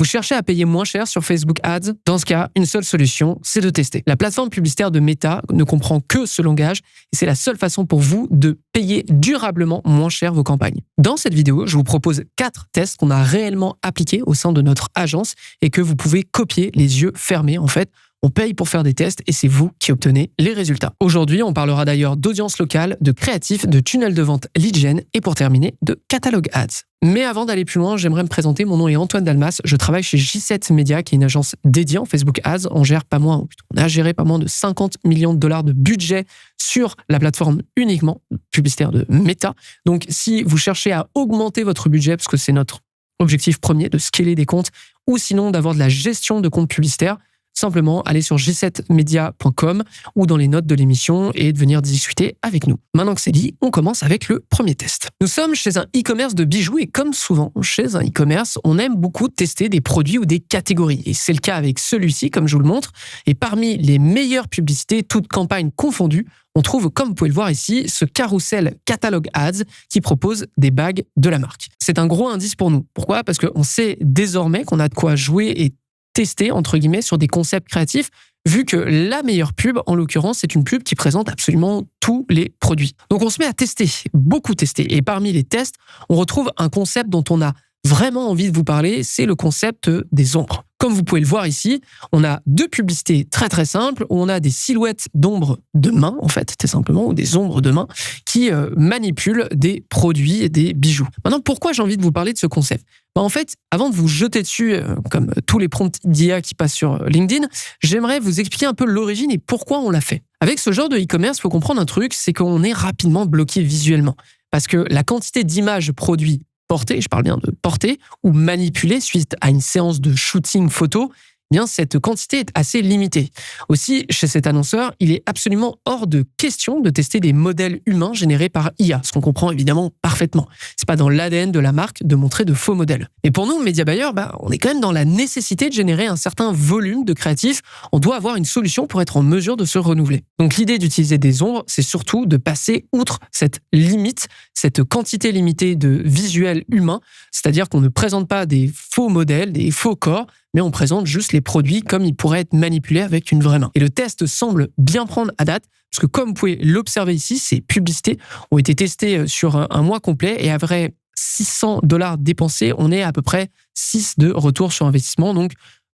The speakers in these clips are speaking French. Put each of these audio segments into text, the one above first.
Vous cherchez à payer moins cher sur Facebook Ads? Dans ce cas, une seule solution, c'est de tester. La plateforme publicitaire de Meta ne comprend que ce langage et c'est la seule façon pour vous de payer durablement moins cher vos campagnes. Dans cette vidéo, je vous propose 4 tests qu'on a réellement appliqués au sein de notre agence et que vous pouvez copier les yeux fermés. En fait, on paye pour faire des tests et c'est vous qui obtenez les résultats. Aujourd'hui, on parlera d'ailleurs d'audience locale, de créatif, de tunnel de vente lead gen et pour terminer, de catalogue ads. Mais avant d'aller plus loin, j'aimerais me présenter. Mon nom est Antoine Dalmas. Je travaille chez J7 Media, qui est une agence dédiée en Facebook Ads. On a géré pas moins de 50 millions de dollars de budget sur la plateforme uniquement publicitaire de Meta. Donc, si vous cherchez à augmenter votre budget, parce que c'est notre objectif premier de scaler des comptes, ou sinon d'avoir de la gestion de comptes publicitaires, simplement aller sur j7media.com ou dans les notes de l'émission et de venir discuter avec nous. Maintenant que c'est dit, on commence avec le premier test. Nous sommes chez un e-commerce de bijoux et comme souvent chez un e-commerce, on aime beaucoup tester des produits ou des catégories. Et c'est le cas avec celui-ci, comme je vous le montre. Et parmi les meilleures publicités, toutes campagnes confondues, on trouve, comme vous pouvez le voir ici, ce carrousel catalogue ads qui propose des bagues de la marque. C'est un gros indice pour nous. Pourquoi ? Parce qu'on sait désormais qu'on a de quoi jouer et tester, entre guillemets, sur des concepts créatifs, vu que la meilleure pub, en l'occurrence, c'est une pub qui présente absolument tous les produits. Donc, on se met à tester, beaucoup tester. Et parmi les tests, on retrouve un concept dont on a vraiment envie de vous parler, c'est le concept des ombres. Comme vous pouvez le voir ici, on a 2 publicités très très simples où on a des silhouettes d'ombres de main, en fait, tout simplement, ou des ombres de main qui manipulent des produits et des bijoux. Maintenant, pourquoi j'ai envie de vous parler de ce concept ? En fait, avant de vous jeter dessus, comme tous les prompts d'IA qui passent sur LinkedIn, j'aimerais vous expliquer un peu l'origine et pourquoi on l'a fait. Avec ce genre de e-commerce, il faut comprendre un truc, c'est qu'on est rapidement bloqué visuellement. Parce que la quantité d'images produits portées, je parle bien de portées, ou manipulées suite à une séance de shooting photo, eh bien cette quantité est assez limitée. Aussi, chez cet annonceur, il est absolument hors de question de tester des modèles humains générés par IA, ce qu'on comprend évidemment parfaitement. C'est pas dans l'ADN de la marque de montrer de faux modèles. Et pour nous, média buyers, on est quand même dans la nécessité de générer un certain volume de créatifs. On doit avoir une solution pour être en mesure de se renouveler. Donc l'idée d'utiliser des ombres, c'est surtout de passer outre cette limite, cette quantité limitée de visuels humains, c'est-à-dire qu'on ne présente pas des faux modèles, des faux corps, mais on présente juste les produits comme ils pourraient être manipulés avec une vraie main. Et le test semble bien prendre à date, parce que comme vous pouvez l'observer ici, ces publicités ont été testées sur un mois complet et après $600 dépensés, on est à peu près 6 de retour sur investissement, donc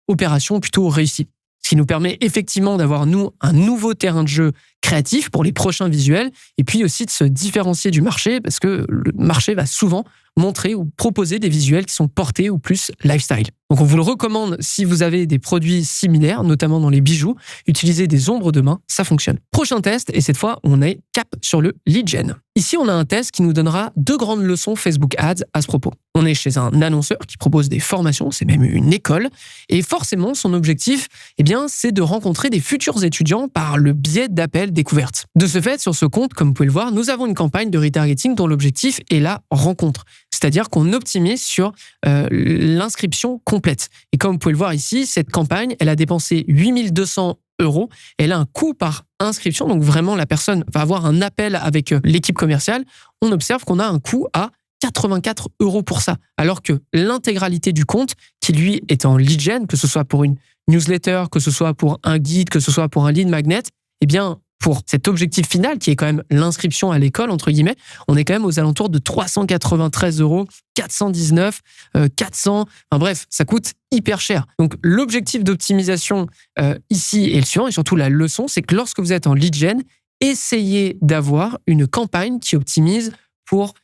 opération plutôt réussie. Ce qui nous permet effectivement d'avoir, nous, un nouveau terrain de jeu créatif pour les prochains visuels et puis aussi de se différencier du marché parce que le marché va souvent montrer ou proposer des visuels qui sont portés ou plus lifestyle. Donc on vous le recommande si vous avez des produits similaires, notamment dans les bijoux, utilisez des ombres de main, ça fonctionne. Prochain test, et cette fois on est cap sur le lead gen. Ici on a un test qui nous donnera 2 grandes leçons Facebook Ads à ce propos. On est chez un annonceur qui propose des formations, c'est même une école, et forcément son objectif, c'est de rencontrer des futurs étudiants par le biais d'appels découvertes. De ce fait, sur ce compte, comme vous pouvez le voir, nous avons une campagne de retargeting dont l'objectif est la rencontre. C'est-à-dire qu'on optimise sur l'inscription complète. Et comme vous pouvez le voir ici, cette campagne, elle a dépensé 8 200 €. Elle a un coût par inscription. Donc vraiment, la personne va avoir un appel avec l'équipe commerciale. On observe qu'on a un coût à 84 € pour ça. Alors que l'intégralité du compte, qui lui est en lead gen, que ce soit pour une newsletter, que ce soit pour un guide, que ce soit pour un lead magnet, pour cet objectif final, qui est quand même l'inscription à l'école, entre guillemets, on est quand même aux alentours de 393 €, 419, 400, bref, ça coûte hyper cher. Donc, l'objectif d'optimisation ici est le suivant, et surtout la leçon, c'est que lorsque vous êtes en lead gen, essayez d'avoir une campagne qui optimise pour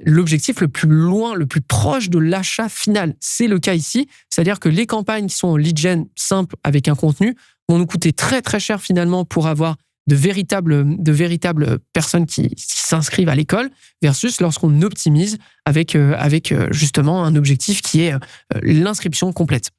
l'objectif le plus loin, le plus proche de l'achat final. C'est le cas ici, c'est-à-dire que les campagnes qui sont en lead gen simple avec un contenu vont nous coûter très très cher finalement pour avoir de véritables personnes qui s'inscrivent à l'école versus lorsqu'on optimise avec justement un objectif qui est l'inscription complète.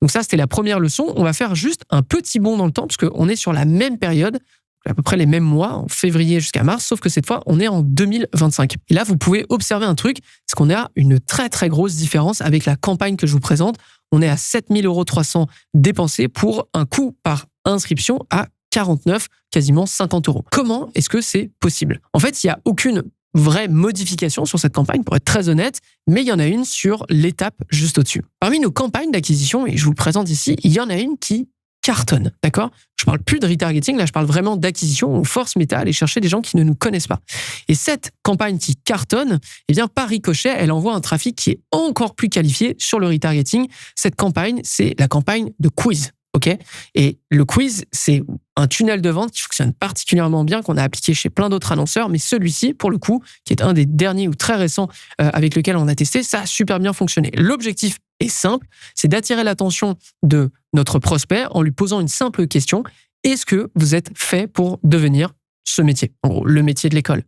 Donc ça, c'était la première leçon. On va faire juste un petit bond dans le temps parce qu'on est sur la même période, à peu près les mêmes mois, en février jusqu'à mars, sauf que cette fois, on est en 2025. Et là, vous pouvez observer un truc, c'est qu'on a une très très grosse différence avec la campagne que je vous présente. On est à 7 300 € dépensés pour un coût par inscription à 49, quasiment 50 €. Comment est-ce que c'est possible ? En fait, il n'y a aucune vraie modification sur cette campagne, pour être très honnête, mais il y en a une sur l'étape juste au-dessus. Parmi nos campagnes d'acquisition, et je vous le présente ici, il y en a une qui cartonne, d'accord? Je parle plus de retargeting, là je parle vraiment d'acquisition. On force Meta à aller chercher des gens qui ne nous connaissent pas. Et cette campagne qui cartonne, eh bien par ricochet, elle envoie un trafic qui est encore plus qualifié sur le retargeting. Cette campagne, c'est la campagne de quiz. OK? Et le quiz, c'est un tunnel de vente qui fonctionne particulièrement bien, qu'on a appliqué chez plein d'autres annonceurs, mais celui-ci, pour le coup, qui est un des derniers ou très récents avec lequel on a testé, ça a super bien fonctionné. L'objectif est simple, c'est d'attirer l'attention de notre prospect en lui posant une simple question. Est-ce que vous êtes fait pour devenir ce métier, en gros, le métier de l'école?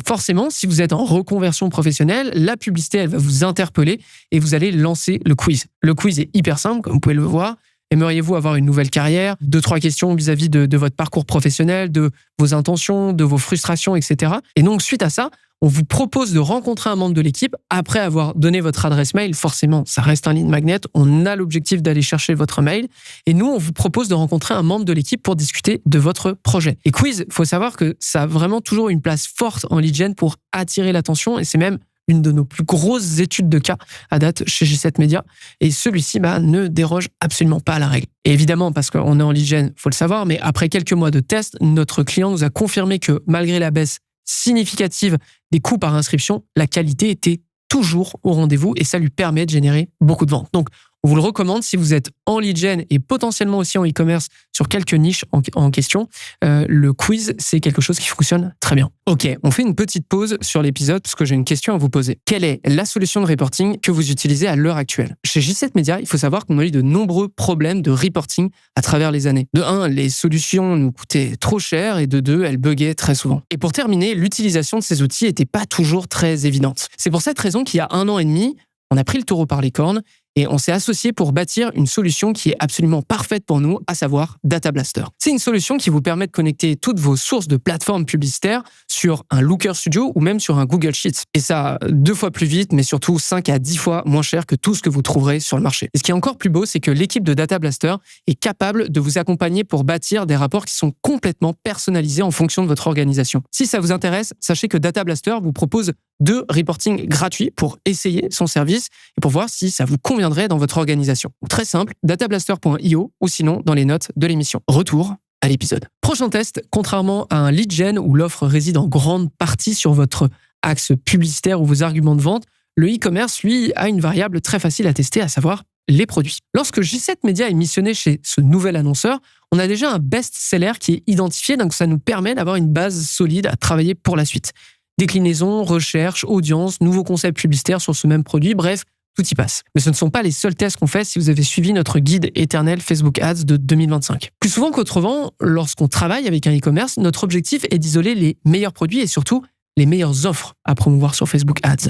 Forcément, si vous êtes en reconversion professionnelle, la publicité, elle va vous interpeller et vous allez lancer le quiz. Le quiz est hyper simple, comme vous pouvez le voir. Aimeriez-vous avoir une nouvelle carrière? 2-3 questions vis-à-vis de votre parcours professionnel, de vos intentions, de vos frustrations, etc. Et donc, suite à ça, on vous propose de rencontrer un membre de l'équipe après avoir donné votre adresse mail. Forcément, ça reste un lead magnet. On a l'objectif d'aller chercher votre mail. Et nous, on vous propose de rencontrer un membre de l'équipe pour discuter de votre projet. Et quiz, il faut savoir que ça a vraiment toujours une place forte en lead gen pour attirer l'attention. Et c'est même une de nos plus grosses études de cas à date chez G7 Media. Et celui-ci ne déroge absolument pas à la règle. Et évidemment, parce qu'on est en lead gen, il faut le savoir, mais après quelques mois de tests, notre client nous a confirmé que malgré la baisse significative des coûts par inscription, la qualité était toujours au rendez-vous et ça lui permet de générer beaucoup de ventes. Donc, on vous le recommande si vous êtes en lead gen et potentiellement aussi en e-commerce sur quelques niches en question. Le quiz, c'est quelque chose qui fonctionne très bien. Ok, on fait une petite pause sur l'épisode parce que j'ai une question à vous poser. Quelle est la solution de reporting que vous utilisez à l'heure actuelle? Chez G7 Media, il faut savoir qu'on a eu de nombreux problèmes de reporting à travers les années. De 1, les solutions nous coûtaient trop cher et de 2, elles buguaient très souvent. Et pour terminer, l'utilisation de ces outils n'était pas toujours très évidente. C'est pour cette raison qu'il y a 1 an et demi, on a pris le taureau par les cornes et on s'est associé pour bâtir une solution qui est absolument parfaite pour nous, à savoir Data Blaster. C'est une solution qui vous permet de connecter toutes vos sources de plateformes publicitaires sur un Looker Studio ou même sur un Google Sheets. Et ça, 2 fois plus vite, mais surtout 5 à 10 fois moins cher que tout ce que vous trouverez sur le marché. Et ce qui est encore plus beau, c'est que l'équipe de Data Blaster est capable de vous accompagner pour bâtir des rapports qui sont complètement personnalisés en fonction de votre organisation. Si ça vous intéresse, sachez que Data Blaster vous propose 2 reportings gratuits pour essayer son service et pour voir si ça vous conviendrait dans votre organisation. Très simple, datablaster.io ou sinon dans les notes de l'émission. Retour à l'épisode. Prochain test, contrairement à un lead gen où l'offre réside en grande partie sur votre axe publicitaire ou vos arguments de vente, le e-commerce, lui, a une variable très facile à tester, à savoir les produits. Lorsque G7 Media est missionné chez ce nouvel annonceur, on a déjà un best-seller qui est identifié, donc ça nous permet d'avoir une base solide à travailler pour la suite. Déclinaison, recherche, audience, nouveaux concepts publicitaires sur ce même produit, bref, tout y passe. Mais ce ne sont pas les seuls tests qu'on fait si vous avez suivi notre guide éternel Facebook Ads de 2025. Plus souvent qu'autrement, lorsqu'on travaille avec un e-commerce, notre objectif est d'isoler les meilleurs produits et surtout les meilleures offres à promouvoir sur Facebook Ads.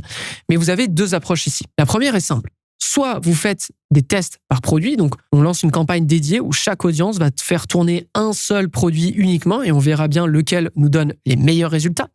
Mais vous avez 2 approches ici. La première est simple. Soit vous faites des tests par produit, donc on lance une campagne dédiée où chaque audience va te faire tourner un seul produit uniquement et on verra bien lequel nous donne les meilleurs résultats.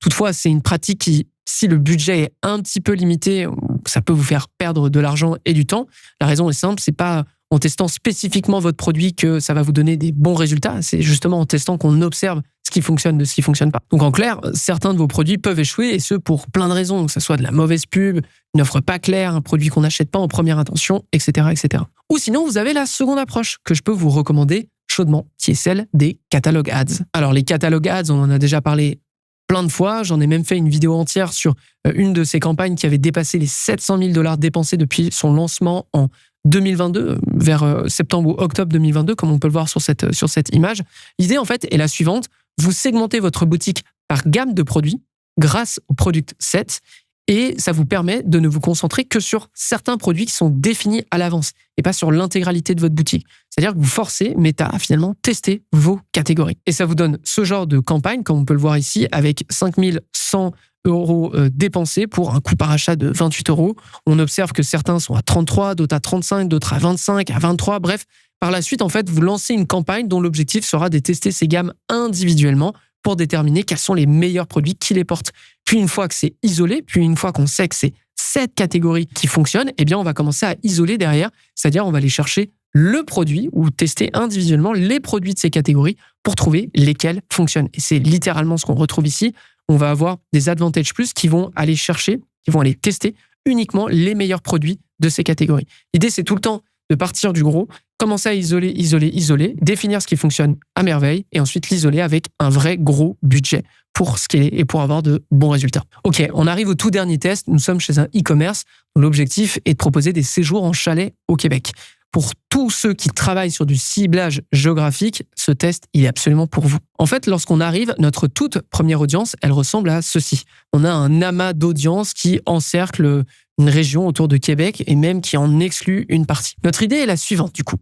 Toutefois, c'est une pratique qui, si le budget est un petit peu limité, ça peut vous faire perdre de l'argent et du temps. La raison est simple, c'est pas en testant spécifiquement votre produit que ça va vous donner des bons résultats. C'est justement en testant qu'on observe ce qui fonctionne de ce qui fonctionne pas. Donc en clair, certains de vos produits peuvent échouer et ce pour plein de raisons, que ce soit de la mauvaise pub, une offre pas claire, un produit qu'on n'achète pas en première intention, etc., etc. Ou sinon, vous avez la seconde approche que je peux vous recommander chaudement, qui est celle des catalogues ads. Alors les catalogues ads, on en a déjà parlé plein de fois. J'en ai même fait une vidéo entière sur une de ces campagnes qui avait dépassé les 700 000 $ dépensés depuis son lancement en 2022, vers septembre ou octobre 2022, comme on peut le voir sur cette image. L'idée, en fait, est la suivante. Vous segmentez votre boutique par gamme de produits grâce au product set et ça vous permet de ne vous concentrer que sur certains produits qui sont définis à l'avance et pas sur l'intégralité de votre boutique. C'est-à-dire que vous forcez Meta à finalement tester vos catégories. Et ça vous donne ce genre de campagne, comme on peut le voir ici, avec 5 100 € dépensés pour un coût par achat de 28 €. On observe que certains sont à 33, d'autres à 35, d'autres à 25, à 23. Bref, par la suite, en fait, vous lancez une campagne dont l'objectif sera de tester ces gammes individuellement pour déterminer quels sont les meilleurs produits qui les portent. Puis une fois que c'est isolé, puis une fois qu'on sait que c'est cette catégorie qui fonctionne, eh bien on va commencer à isoler derrière, c'est-à-dire on va aller chercher le produit ou tester individuellement les produits de ces catégories pour trouver lesquels fonctionnent. Et c'est littéralement ce qu'on retrouve ici. on va avoir des Advantage Plus qui vont aller chercher, qui vont aller tester uniquement les meilleurs produits de ces catégories. L'idée, c'est tout le temps de partir du gros, commencer à isoler, définir ce qui fonctionne à merveille et ensuite l'isoler avec un vrai gros budget pour scaler et pour avoir de bons résultats. Ok, on arrive au tout dernier test. Nous sommes chez un e-commerce dont l'objectif est de proposer des séjours en chalet au Québec. Pour tous ceux qui travaillent sur du ciblage géographique, ce test, il est absolument pour vous. En fait, lorsqu'on arrive, notre toute première audience, elle ressemble à ceci. On a un amas d'audience qui encercle une région autour de Québec et même qui en exclut une partie. Notre idée est la suivante, du coup.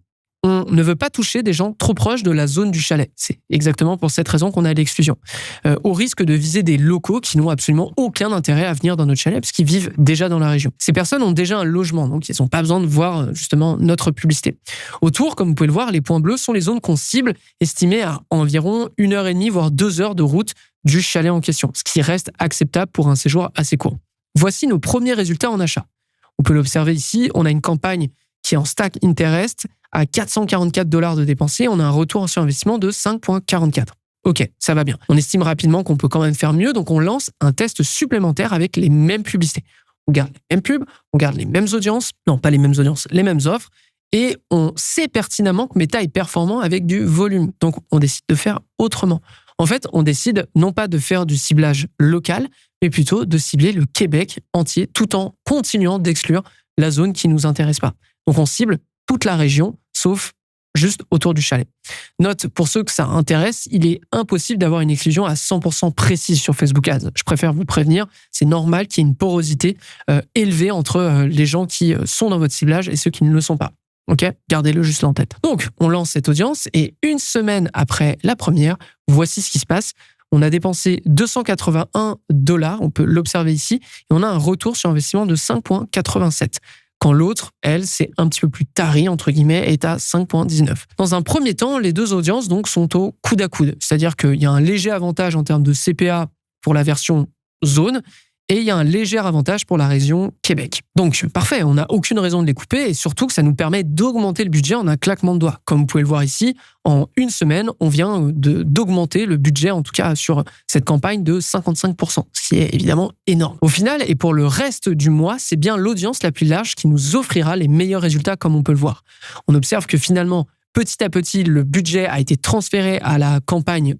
On ne veut pas toucher des gens trop proches de la zone du chalet. C'est exactement pour cette raison qu'on a l'exclusion. Au risque de viser des locaux qui n'ont absolument aucun intérêt à venir dans notre chalet parce qu'ils vivent déjà dans la région. Ces personnes ont déjà un logement, donc ils n'ont pas besoin de voir justement notre publicité. Autour, comme vous pouvez le voir, les points bleus sont les zones qu'on cible, estimées à environ 1h30, voire 2 heures de route du chalet en question, ce qui reste acceptable pour un séjour assez court. Voici nos premiers résultats en achat. On peut l'observer ici, on a une campagne qui est en stack Interest à $444 de dépensés, on a un retour sur investissement de 5,44. Ok, ça va bien. On estime rapidement qu'on peut quand même faire mieux, donc on lance un test supplémentaire avec les mêmes publicités. On garde les mêmes pubs, on garde les mêmes audiences, non pas les mêmes audiences, les mêmes offres, et on sait pertinemment que Meta est performant avec du volume. Donc on décide de faire autrement. En fait, on décide non pas de faire du ciblage local, mais plutôt de cibler le Québec entier, tout en continuant d'exclure la zone qui ne nous intéresse pas. Donc on cible toute la région, sauf juste autour du chalet. Note, pour ceux que ça intéresse, il est impossible d'avoir une exclusion à 100% précise sur Facebook Ads. Je préfère vous prévenir, c'est normal qu'il y ait une porosité élevée entre les gens qui sont dans votre ciblage et ceux qui ne le sont pas. Ok, gardez-le juste en tête. Donc, on lance cette audience et une semaine après la première, voici ce qui se passe. On a dépensé $281, on peut l'observer ici, et on a un retour sur investissement de 5,87. Quand l'autre, elle, c'est un petit peu plus tarie, entre guillemets, est à 5,19. Dans un premier temps, les deux audiences donc sont au coude à coude. C'est-à-dire qu'il y a un léger avantage en termes de CPA pour la version zone et il y a un léger avantage pour la région Québec. Donc, parfait, on n'a aucune raison de les couper et surtout que ça nous permet d'augmenter le budget en un claquement de doigts. Comme vous pouvez le voir ici, en une semaine, on vient d'augmenter le budget, en tout cas sur cette campagne, de 55%, ce qui est évidemment énorme. Au final, et pour le reste du mois, c'est bien l'audience la plus large qui nous offrira les meilleurs résultats, comme on peut le voir. On observe que finalement, petit à petit, le budget a été transféré à la campagne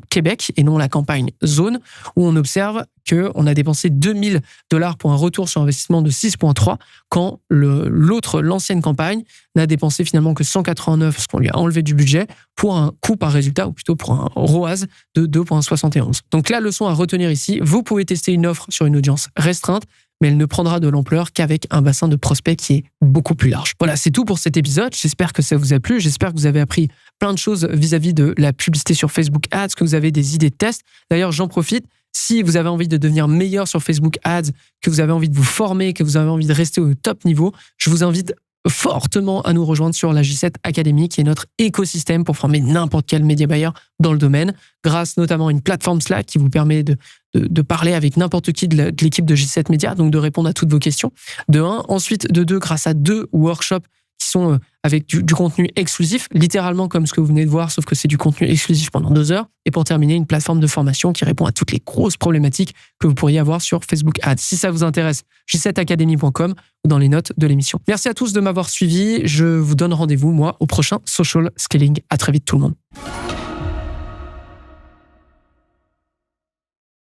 Québec et non la campagne zone, où on observe qu'on a dépensé $2,000 pour un retour sur investissement de 6,3 quand l'ancienne campagne n'a dépensé finalement que 189, ce qu'on lui a enlevé du budget, pour un coût par résultat, ou plutôt pour un ROAS de 2,71. Donc la leçon à retenir ici, vous pouvez tester une offre sur une audience restreinte, mais elle ne prendra de l'ampleur qu'avec un bassin de prospects qui est beaucoup plus large. Voilà, c'est tout pour cet épisode. J'espère que ça vous a plu. J'espère que vous avez appris plein de choses vis-à-vis de la publicité sur Facebook Ads, que vous avez des idées de tests. D'ailleurs, j'en profite. Si vous avez envie de devenir meilleur sur Facebook Ads, que vous avez envie de vous former, que vous avez envie de rester au top niveau, je vous invite fortement à nous rejoindre sur la J7 Academy, qui est notre écosystème pour former n'importe quel média buyer dans le domaine, grâce notamment à une plateforme Slack qui vous permet de parler avec n'importe qui de l'équipe de J7 Media, donc de répondre à toutes vos questions, de 1. Ensuite, de 2, grâce à 2 workshops qui sont avec du contenu exclusif, littéralement comme ce que vous venez de voir, sauf que c'est du contenu exclusif pendant 2 heures. Et pour terminer, une plateforme de formation qui répond à toutes les grosses problématiques que vous pourriez avoir sur Facebook Ads. Si ça vous intéresse, j7academy.com ou dans les notes de l'émission. Merci à tous de m'avoir suivi. Je vous donne rendez-vous, moi, au prochain Social Scaling. À très vite tout le monde.